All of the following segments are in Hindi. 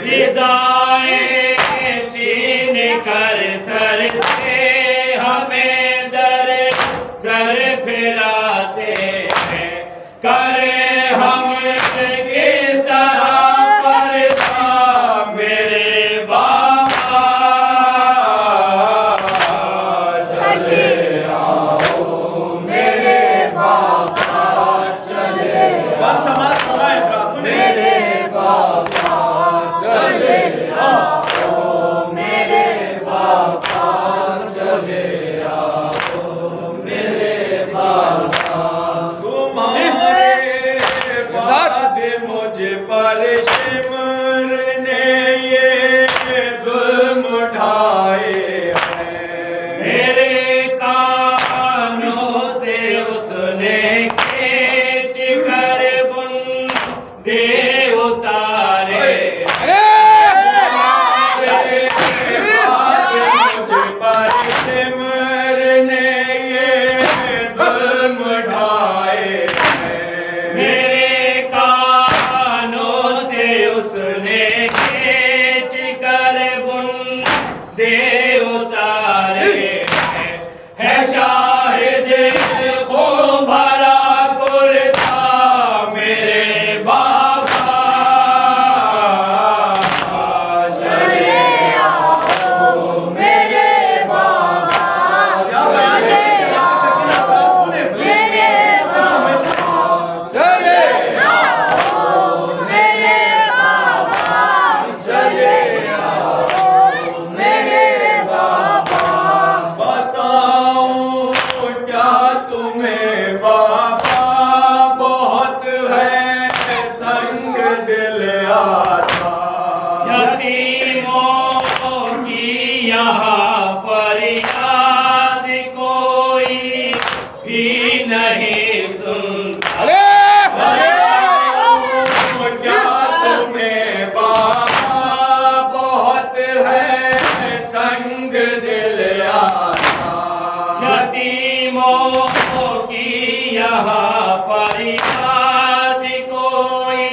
विदाएं छीन कर सर से हमें दर दर फिराते हैं। करे हम किस तरह परेशान मेरे बाबा, चले आओ मेरे बाबा, चले आओ मेरे बाबा, चले आओ मेरे बाबा, चले आओ मेरे बाबा। तुम्हारे बाद मुझ पर शिमर ने ये जुल्म ढाए हैं। मेरे कानों से उसने खींच कर बुन दे उतारे। मुझ पर सिमर ने ये जुल्म ढाए हैं। मेरे कानों से उसने खींच कर बुन दे उतारे है। शाहिद खूब भरा कुर्ता मेरे बाबा, चले आओ मेरे बाबा, चले आओ मेरे बाबा, चले आओ मेरे बाबा, चले आओ मेरे बाबा। बताऊं क्या तुम्हें बाबा, बहुत है संग दिल आता। यतीमों की यहाँ फरियाद कोई भी नहीं सुनता। क्या तुम्हें बाबा, बहुत है संग दिल आता। यतीमों की यहाँ फरियाद कोई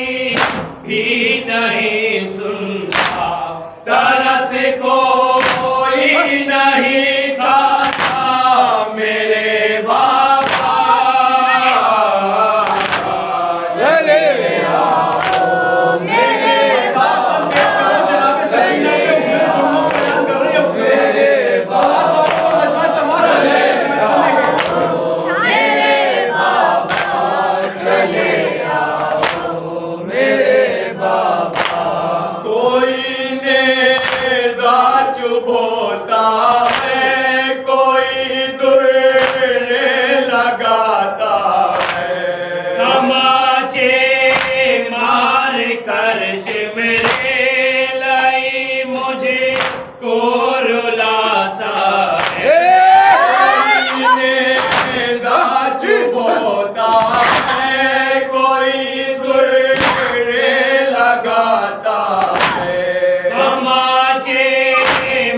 भी नहीं सुनता। तरस कोई नहीं खाता मेरे बाबा, चले आओ मेरे बाबा, मेरे बाबा, चले आओ मेरे बाबा। कोई नेज़ा चुभोता है, कोई दुर्रे लगाता है। तमाचे मार कर शिमरे लाई मुझे को रुलाता है। नेज़ा चुभोता है, कोई दुर्रे लगाता है। तमाचे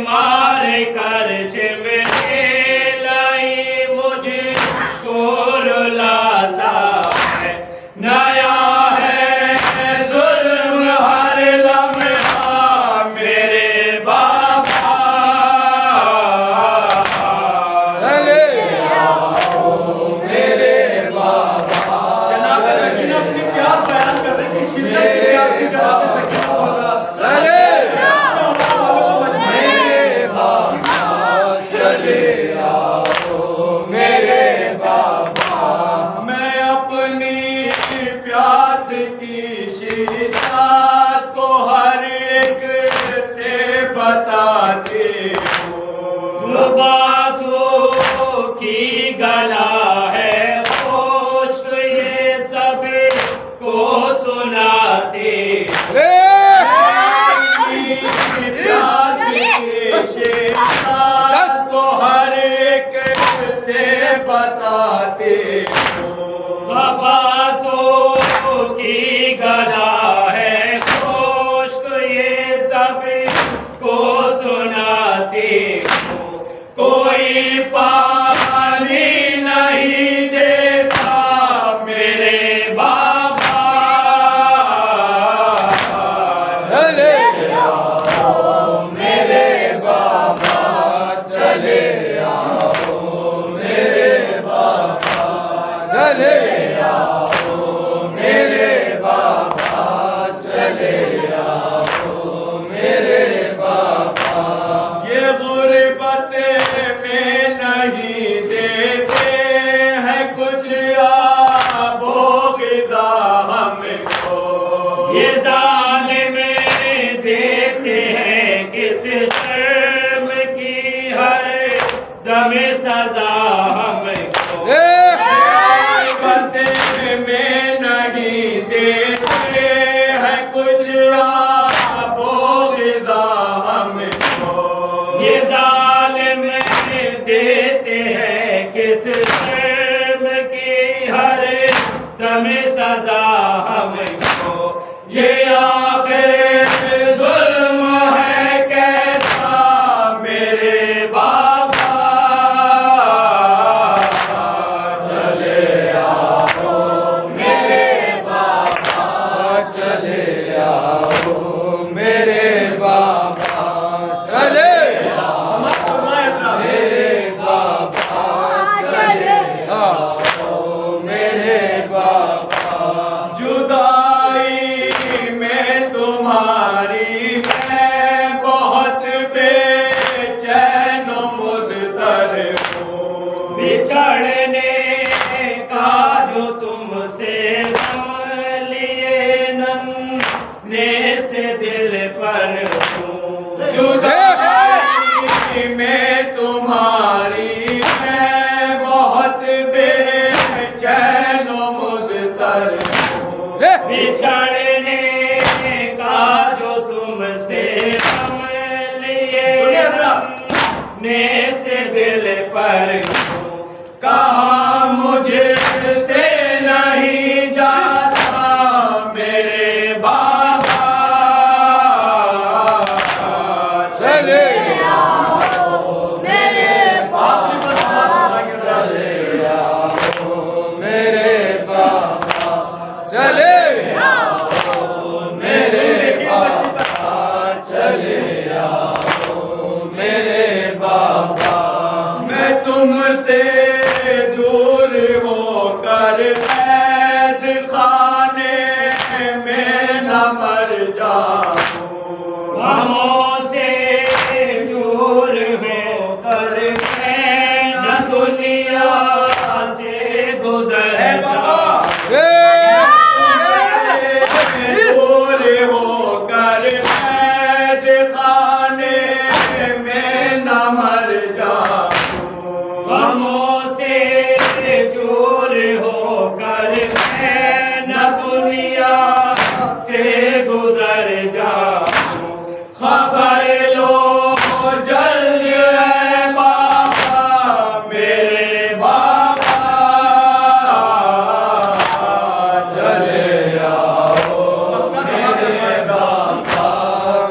मार कर शिमरे लाई मुझे को रुलाता है। नया है जुल्म हर लम्हा मेरे बाबा, चले आओ मेरे बाबा। जनाब सकीना अपने प्यार बयान कर रहे हैं, शिद्दत के प्यार की जनाब सकीना बोल रहा, चले मेरे बाबा, चले आओ मेरे बाबा। मैं अपनी प्यास की शिद्दत को हर एक से बताती हूँ। जुबां सूखी गला है खुश्क ये सब को सुनाती। प्यास की शिद्दत को हर एक से बताती हूँ। की गला है खुश्क ये सब को सुनाती हूँ। कोई पानी नहीं देता मेरे बाबा, चले किस जुर्म की हर दम सजा हमको बदले में नहीं देते हैं कुछ आपो गिज़ा हमको। ये जालिम देते हैं किस जुर्म की हर दम सजा हमको। ये आखिर जुल्म है कैसा मेरे बाबा, चले आओ मेरे बाबा, चले आओ मेरे बाबा, चले आओ मेरे बाबा, चले आओ मेरे बाबा। जुदाई में तुम्हारी मैं बहुत बेचैन मुज़्तर हूँ। बिछड़ने का जो तुमसे लिए नन्हे से दिल पर हूँ। जुदाई में तुम्हारी मैं बहुत बेचैन मुज़्तर हूँ। बिछड़ने का जो तुमसे लिए नन्हे से दिल पर हूँ। कहा मुझे से नहीं जाता मेरे बाबा, चले आओ मेरे बाबा, चले आओ मेरे बाबा, चले आओ मेरे बाबा, चले आओ मेरे बाबा। मैं तुमसे दूर होकर कैद खाने में न मर जाऊं। गमों से दूर होकर मैं न दुनिया से गुजर दूर होकर कैद खाने में न मर जाऊं। गमों से दूर होकर मैं न दुनिया से गुजर जाऊं। खबर लो जल्द है बाबा मेरे बाबा, चले आओ मेरे बाबा,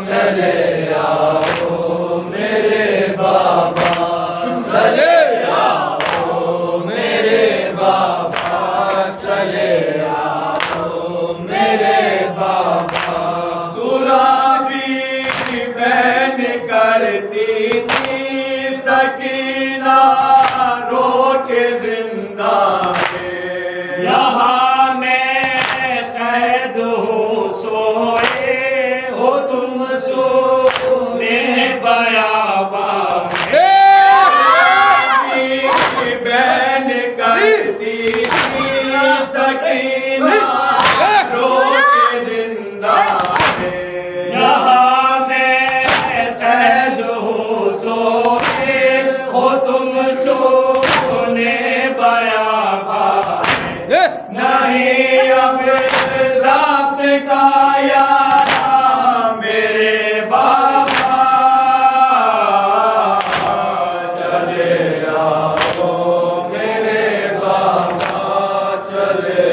चले आओ मेरे बाबा, चले आओ मेरे बाबा, चले आओ मेरे बाबा। तुराबी बहन करती थी सकीना रोक जिंदा में। यहाँ मैं कैद हूँ सोए हो तुम सोने बयाबा बहन करती थी सकीना रोक जिंदा में। यहाँ मैं कैद हूँ सोए हो तुम सोने बयाबा नहीं अब ज़ब्त का यारा मेरे बाबा, चले आओ मेरे बाबा, चले